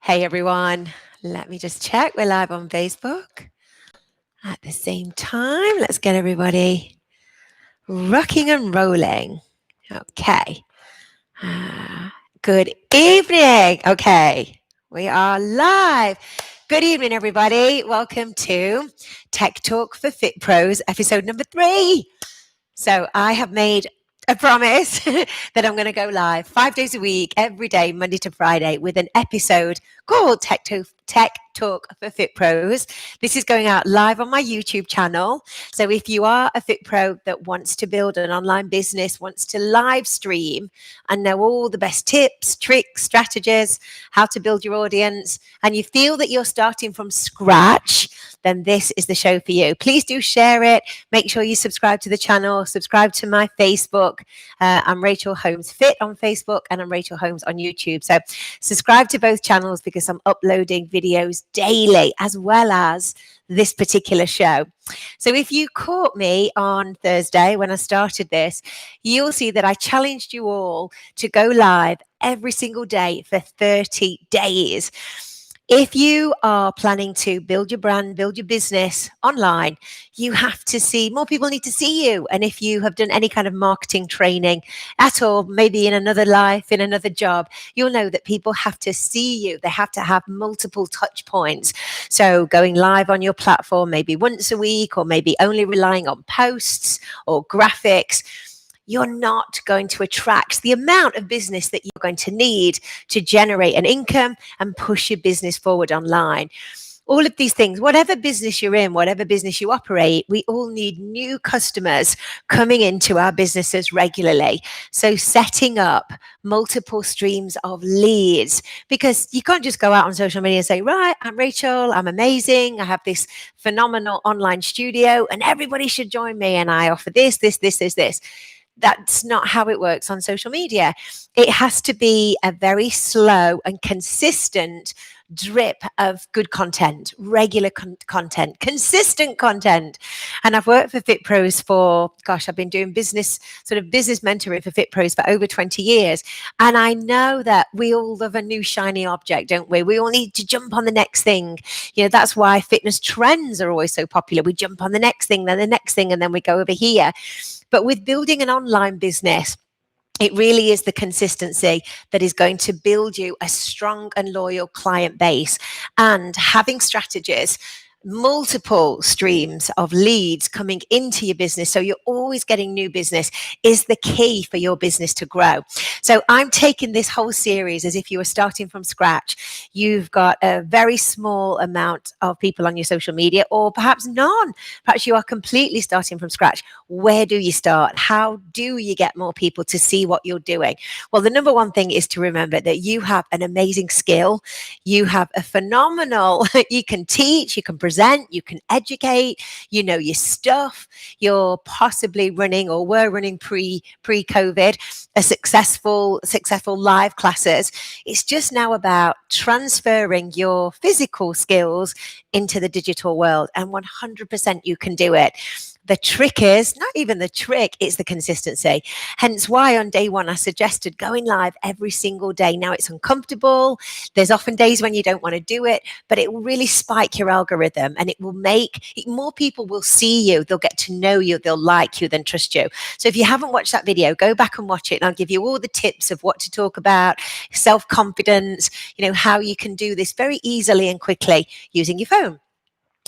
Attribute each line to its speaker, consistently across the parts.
Speaker 1: Hey everyone, let me just check. We're live on Facebook at the same time. Let's get everybody rocking and rolling. Okay. Good evening. Okay, we are live. Good evening, everybody. Welcome to Tech Talk for Fitpros, episode number 3. So I have made a promise that I'm going to go live 5 days a week, every day, Monday to Friday, with an episode called Tech Talk for Fit Pros. This is going out live on my YouTube channel. So if you are a Fit Pro that wants to build an online business, wants to live stream and know all the best tips, tricks, strategies, how to build your audience, and you feel that you're starting from scratch, then this is the show for you. Please do share it. Make sure you subscribe to the channel, subscribe to my Facebook. I'm Rachel Holmes Fit on Facebook and I'm Rachel Holmes on YouTube. So subscribe to both channels because I'm uploading videos daily as well as this particular show. So if you caught me on Thursday when I started this, you'll see that I challenged you all to go live every single day for 30 days. If you are planning to build your brand, build your business online, you have to see, more people need to see you. And if you have done any kind of marketing training at all, maybe in another life, in another job, you'll know that people have to see you. They have to have multiple touch points. So going live on your platform, maybe once a week, or maybe only relying on posts or graphics, you're not going to attract the amount of business that you're going to need to generate an income and push your business forward online. All of these things, whatever business you're in, whatever business you operate, we all need new customers coming into our businesses regularly. So setting up multiple streams of leads, because you can't just go out on social media and say, right, I'm Rachel, I'm amazing, I have this phenomenal online studio and everybody should join me and I offer this. That's not how it works on social media. It has to be a very slow and consistent drip of good content, regular content, consistent content. And I've worked for Fitpros for, I've been doing business mentoring for Fitpros for over 20 years. And I know that we all love a new shiny object, don't we? We all need to jump on the next thing. That's why fitness trends are always so popular. We jump on the next thing, then the next thing, and then we go over here. But with building an online business, it really is the consistency that is going to build you a strong and loyal client base, and having strategies, multiple streams of leads coming into your business, so you're always getting new business, is the key for your business to grow. So I'm taking this whole series as if you were starting from scratch. You've got a very small amount of people on your social media, or perhaps none. Perhaps you are completely starting from scratch. Where do you start? How do you get more people to see what you're doing? Well, the number one thing is to remember that you have an amazing skill. You have a phenomenal, you can teach, you can present, you can educate, you know your stuff. You're possibly running, or were running pre-COVID, a successful live classes. It's just now about transferring your physical skills into the digital world, and 100% you can do it. The trick is not even the trick, it's the consistency. Hence why on day one, I suggested going live every single day. Now it's uncomfortable. There's often days when you don't want to do it, but it will really spike your algorithm, and it will make more people will see you. They'll get to know you. They'll like you, then trust you. So if you haven't watched that video, go back and watch it, and I'll give you all the tips of what to talk about, self-confidence, how you can do this very easily and quickly using your phone.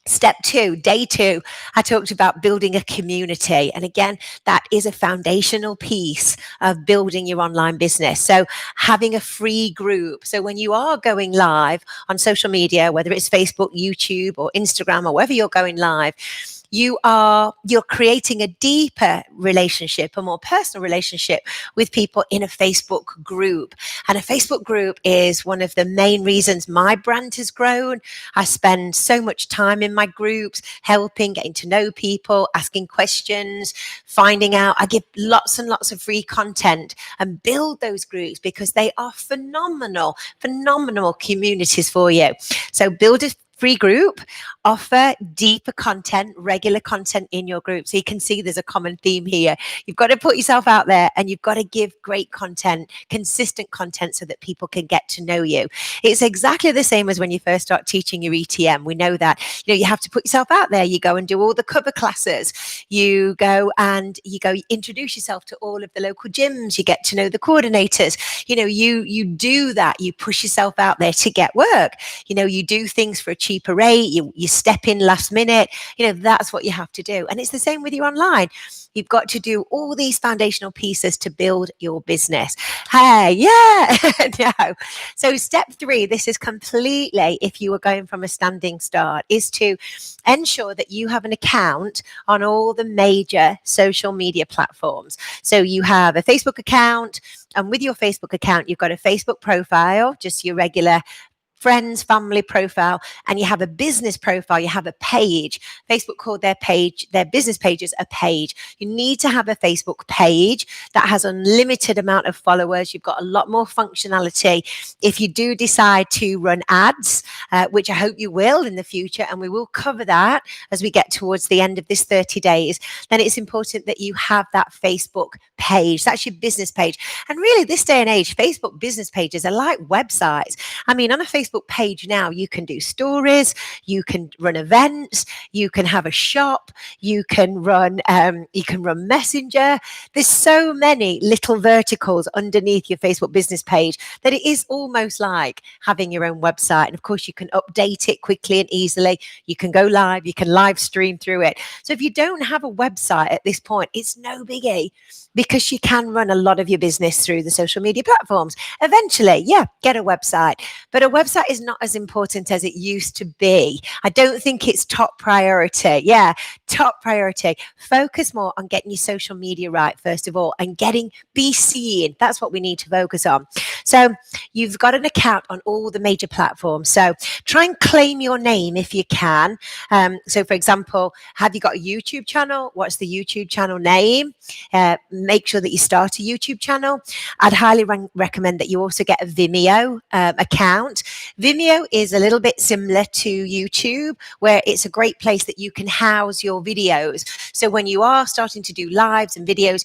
Speaker 1: Step 2, day 2, I talked about building a community. And again, that is a foundational piece of building your online business. So having a free group. So when you are going live on social media, whether it's Facebook, YouTube, or Instagram, or wherever you're going live, you're creating a deeper relationship, a more personal relationship with people in a Facebook group. And a Facebook group is one of the main reasons my brand has grown. I spend so much time in my groups, helping, getting to know people, asking questions, finding out. I give lots and lots of free content and build those groups because they are phenomenal communities for you. So build a free group, offer deeper content, regular content in your group. So you can see there's a common theme here. You've got to put yourself out there and you've got to give great content, consistent content so that people can get to know you. It's exactly the same as when you first start teaching your ETM. We know that, you have to put yourself out there. You go and do all the cover classes. You go introduce yourself to all of the local gyms. You get to know the coordinators. You do that. You push yourself out there to get work. You do things for a cheaper rate. You step in last minute. That's what you have to do. And it's the same with you online. You've got to do all these foundational pieces to build your business. Hey, yeah. No. So step 3, this is completely, if you were going from a standing start, is to ensure that you have an account on all the major social media platforms. So you have a Facebook account, and with your Facebook account, you've got a Facebook profile, just your regular friends, family profile, and you have a business profile, you have a page. Facebook called their business pages a page. You need to have a Facebook page that has unlimited amount of followers. You've got a lot more functionality. If you do decide to run ads, which I hope you will in the future, and we will cover that as we get towards the end of this 30 days, then it's important that you have that Facebook page. That's your business page. And really, this day and age, Facebook business pages are like websites. I mean, on a Facebook page now, you can do stories, you can run events, you can have a shop, you can run Messenger. There's so many little verticals underneath your Facebook business page that it is almost like having your own website. And of course, you can update it quickly and easily. You can go live, you can live stream through it. So if you don't have a website at this point, it's no biggie, because you can run a lot of your business through the social media platforms. Eventually, get a website. But a website is not as important as it used to be. I don't think it's top priority. Top priority. Focus more on getting your social media right, first of all, and be seen. That's what we need to focus on. So you've got an account on all the major platforms. So try and claim your name if you can. So for example, have you got a YouTube channel? What's the YouTube channel name? Make sure that you start a YouTube channel. I'd highly recommend that you also get a Vimeo account. Vimeo is a little bit similar to YouTube, where it's a great place that you can house your videos. So when you are starting to do lives and videos,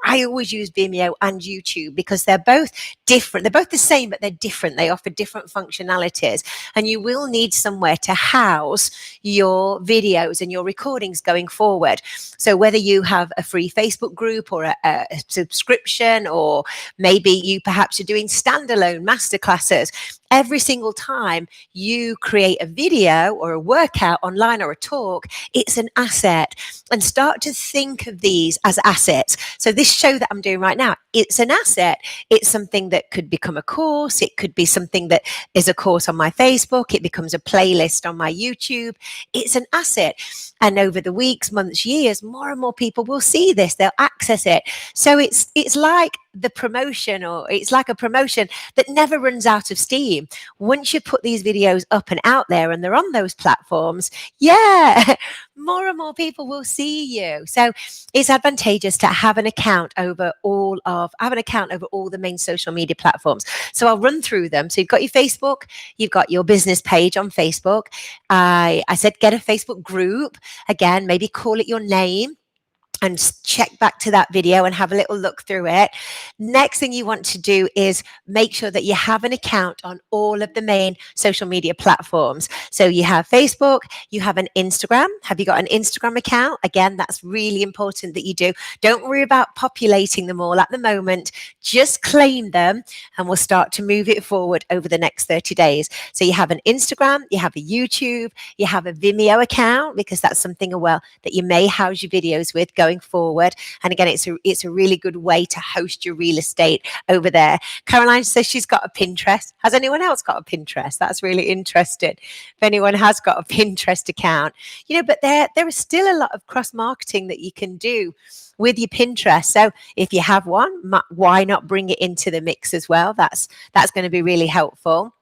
Speaker 1: I always use Vimeo and YouTube because they're both different. They're both the same, but they're different. They offer different functionalities, and you will need somewhere to house your videos and your recordings going forward. So whether you have a free Facebook group or a subscription, or maybe you perhaps are doing standalone masterclasses, every single time you create a video or a workout online or a talk, it's an asset. And start to think of these as assets. So this show that I'm doing right now, it's an asset. It's something that could become a course. It could be something that is a course on my Facebook. It becomes a playlist on my YouTube. It's an asset. And over the weeks, months, years, more and more people will see this. They'll access it. So it's like the promotion, or it's like a promotion that never runs out of steam. Once you put these videos up and out there and they're on those platforms, more and more people will see you. So it's advantageous to have an account over all the main social media platforms. So I'll run through them. So you've got your Facebook, you've got your business page on Facebook. I said get a Facebook group. Again, maybe call it your name and check back to that video and have a little look through it. Next thing you want to do is make sure that you have an account on all of the main social media platforms. So you have Facebook, you have an Instagram. Have you got an Instagram account? Again, that's really important that you do. Don't worry about populating them all at the moment. Just claim them and we'll start to move it forward over the next 30 days. So you have an Instagram, you have a YouTube, you have a Vimeo account, because that's something that you may house your videos with going forward. And again, it's a really good way to host your real estate over there. Caroline says she's got a Pinterest. Has anyone else got a Pinterest? That's really interesting. If anyone has got a Pinterest account, but there is still a lot of cross marketing that you can do with your Pinterest. So if you have one, why not bring it into the mix as well? That's going to be really helpful.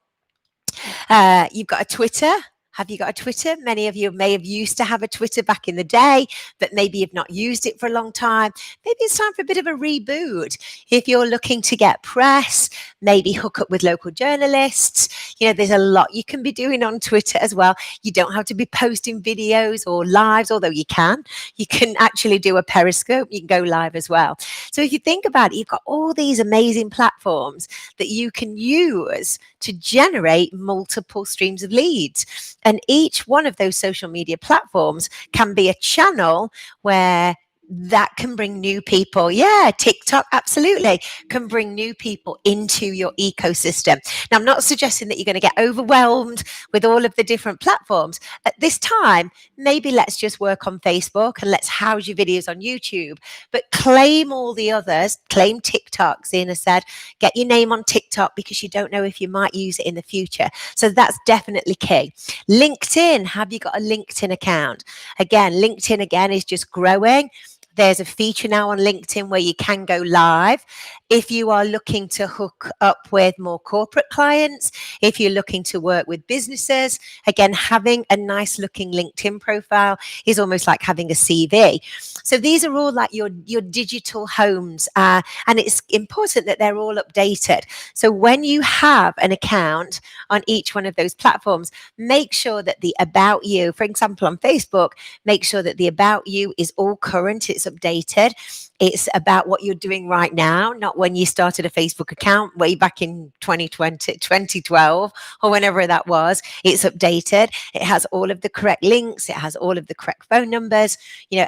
Speaker 1: You've got a Twitter. Have you got a Twitter? Many of you may have used to have a Twitter back in the day, but maybe you've not used it for a long time. Maybe it's time for a bit of a reboot. If you're looking to get press, maybe hook up with local journalists. There's a lot you can be doing on Twitter as well. You don't have to be posting videos or lives, although you can. You can actually do a Periscope. You can go live as well. So if you think about it, you've got all these amazing platforms that you can use to generate multiple streams of leads. And each one of those social media platforms can be a channel where that can bring new people. Yeah, TikTok absolutely can bring new people into your ecosystem. Now, I'm not suggesting that you're going to get overwhelmed with all of the different platforms. At this time, maybe let's just work on Facebook and let's house your videos on YouTube, but claim all the others. Claim TikTok. Zena said, get your name on TikTok because you don't know if you might use it in the future. So that's definitely key. LinkedIn. Have you got a LinkedIn account? Again, LinkedIn again is just growing. There's a feature now on LinkedIn where you can go live. If you are looking to hook up with more corporate clients, if you're looking to work with businesses, again, having a nice looking LinkedIn profile is almost like having a CV. So these are all like your digital homes, and it's important that they're all updated. So when you have an account on each one of those platforms, make sure that the about you, for example, on Facebook, make sure that the about you is all current, it's updated. It's about what you're doing right now, not when you started a Facebook account way back in 2020, 2012, or whenever that was. It's updated. It has all of the correct links. It has all of the correct phone numbers, the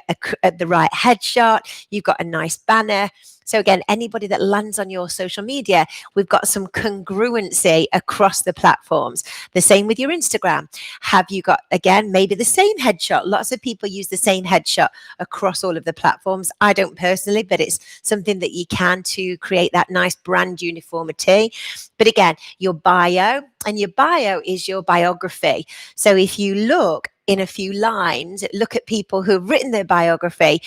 Speaker 1: right headshot. You've got a nice banner. So again, anybody that lands on your social media, we've got some congruency across the platforms. The same with your Instagram. Have you got, again, maybe the same headshot? Lots of people use the same headshot across all of the platforms. I don't personally, but it's something that you can to create that nice brand uniformity. But again, your bio, and your bio is your biography. So if you look in a few lines, look at people who have written their biography,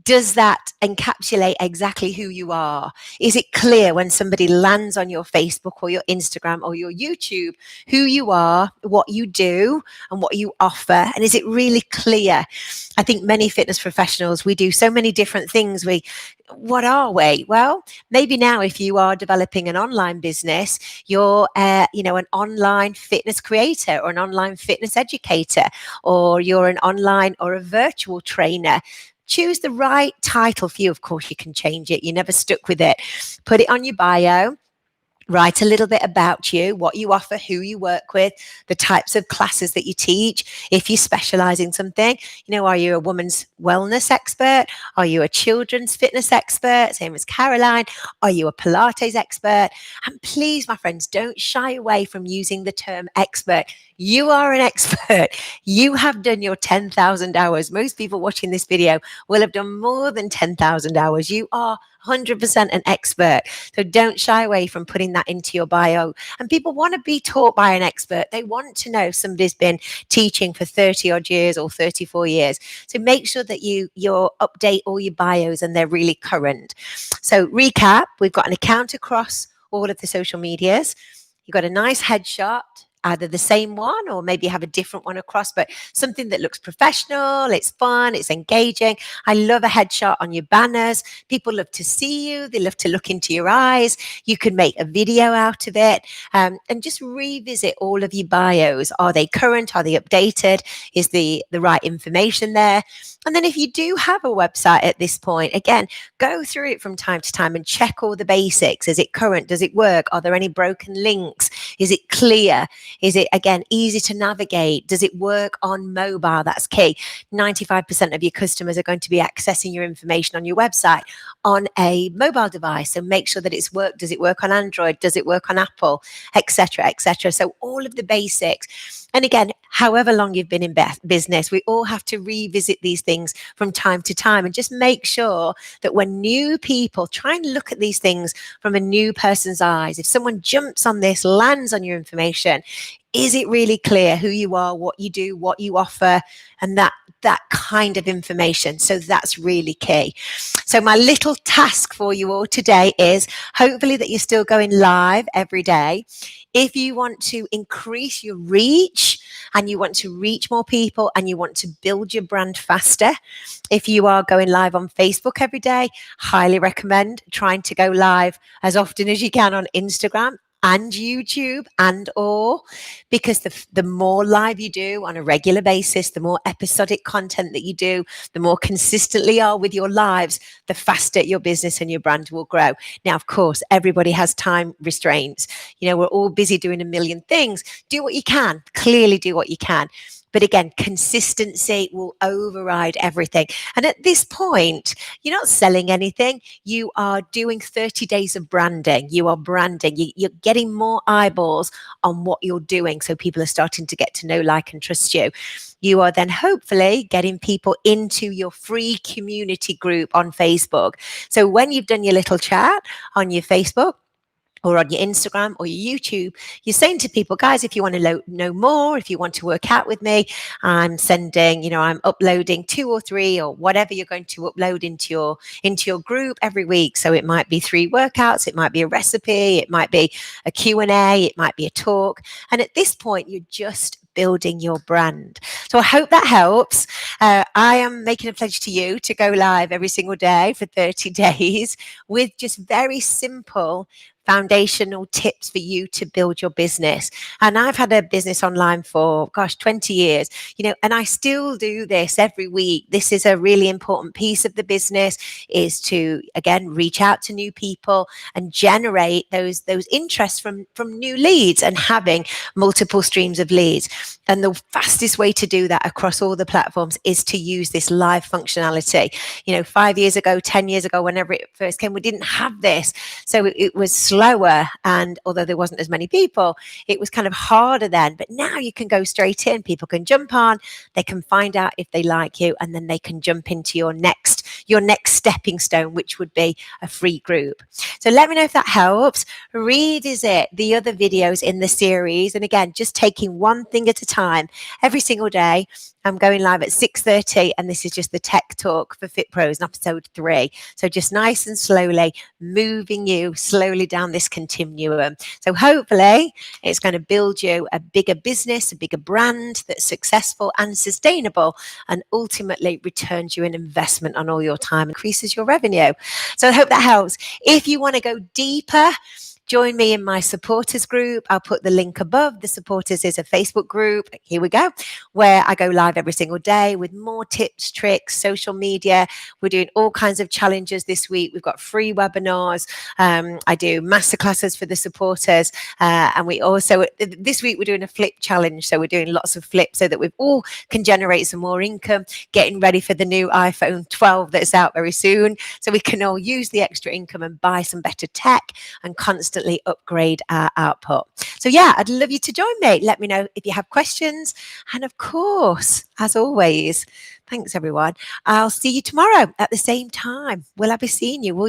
Speaker 1: does that encapsulate exactly who you are? Is it clear when somebody lands on your Facebook or your Instagram or your YouTube, who you are, what you do, and what you offer? And is it really clear? I think many fitness professionals, we do so many different things. What are we? Well, maybe now if you are developing an online business, you're an online fitness creator or an online fitness educator, or you're an online or a virtual trainer. Choose the right title for you. Of course, you can change it. You're never stuck with it. Put it on your bio. Write a little bit about you, what you offer, who you work with, the types of classes that you teach. If you specialize in something, are you a woman's wellness expert? Are you a children's fitness expert? Same as Caroline. Are you a Pilates expert? And please, my friends, don't shy away from using the term expert. You are an expert. You have done your 10,000 hours. Most people watching this video will have done more than 10,000 hours. You are 100% an expert. So don't shy away from putting that into your bio. And people want to be taught by an expert. They want to know somebody's been teaching for 30 odd years or 34 years. So make sure that you update all your bios and they're really current. So recap, we've got an account across all of the social medias. You've got a nice headshot, either the same one or maybe have a different one across, but something that looks professional, it's fun, it's engaging. I love a headshot on your banners. People love to see you. They love to look into your eyes. You can make a video out of it, and just revisit all of your bios. Are they current? Are they updated? Is the right information there? And then if you do have a website at this point, again, go through it from time to time and check all the basics. Is it current? Does it work? Are there any broken links? Is it clear? Is it, again, easy to navigate? Does it work on mobile? That's key. 95% of your customers are going to be accessing your information on your website on a mobile device. So make sure that it's worked. Does it work on Android? Does it work on Apple? Etc. Etc. So all of the basics. And again, however long you've been in business, we all have to revisit these things from time to time and just make sure that when new people try and look at these things from a new person's eyes, if someone jumps on this, lands on your information, Is it really clear who you are, what you do, what you offer, and that kind of information? So that's really key. So my little task for you all today is hopefully that you're still going live every day. If you want to increase your reach and you want to reach more people and you want to build your brand faster, if you are going live on Facebook every day, highly recommend trying to go live as often as you can on Instagram and YouTube and all, because the more live you do on a regular basis, the more episodic content that you do, the more consistently you are with your lives, the faster your business and your brand will grow. Now, of course, everybody has time restraints. We're all busy doing a million things. Do what you can, clearly do what you can. But again, consistency will override everything. And at this point, you're not selling anything. You are doing 30 days of branding. You are branding. You're getting more eyeballs on what you're doing. So people are starting to get to know, like, and trust you. You are then hopefully getting people into your free community group on Facebook. So when you've done your little chat on your Facebook, or on your Instagram or your YouTube, you're saying to people, guys, if you want to know more, if you want to work out with me, I'm uploading 2 or 3 or whatever you're going to upload into your group every week. So it might be 3 workouts, it might be a recipe, it might be a Q&A, it might be a talk. And at this point, you're just building your brand. So I hope that helps. I am making a pledge to you to go live every single day for 30 days with just very simple foundational tips for you to build your business. And I've had a business online for 20 years, and I still do this every week. This is a really important piece of the business, is to, again, reach out to new people and generate those interests from new leads and having multiple streams of leads. And the fastest way to do that across all the platforms is to use this live functionality. 5 years ago, 10 years ago, whenever it first came, we didn't have this. So it was slower, and although there wasn't as many people, it was kind of harder then. But now you can go straight in. People can jump on, they can find out if they like you, and then they can jump into your next stepping stone, which would be a free group. So let me know if that helps. Revisit the other videos in the series, and again, just taking one thing at a time every single day. I'm going live at 6:30, and this is just the Tech Talk for Fitpros, episode 3. So just nice and slowly moving you slowly down this continuum. So hopefully it's going to build you a bigger business, a bigger brand that's successful and sustainable, and ultimately returns you an investment on all your time, increases your revenue. So I hope that helps. If you want to go deeper, join me in my supporters group. I'll put the link above. The supporters is a Facebook group. Here we go, where I go live every single day with more tips, tricks, social media. We're doing all kinds of challenges this week. We've got free webinars. I do masterclasses for the supporters. And we also, this week, we're doing a flip challenge. So we're doing lots of flips so that we all can generate some more income, getting ready for the new iPhone 12 that's out very soon. So we can all use the extra income and buy some better tech and constantly upgrade our output. So yeah, I'd love you to join me. Let me know if you have questions. And of course, as always, thanks everyone. I'll see you tomorrow at the same time. Will I be seeing you? Will you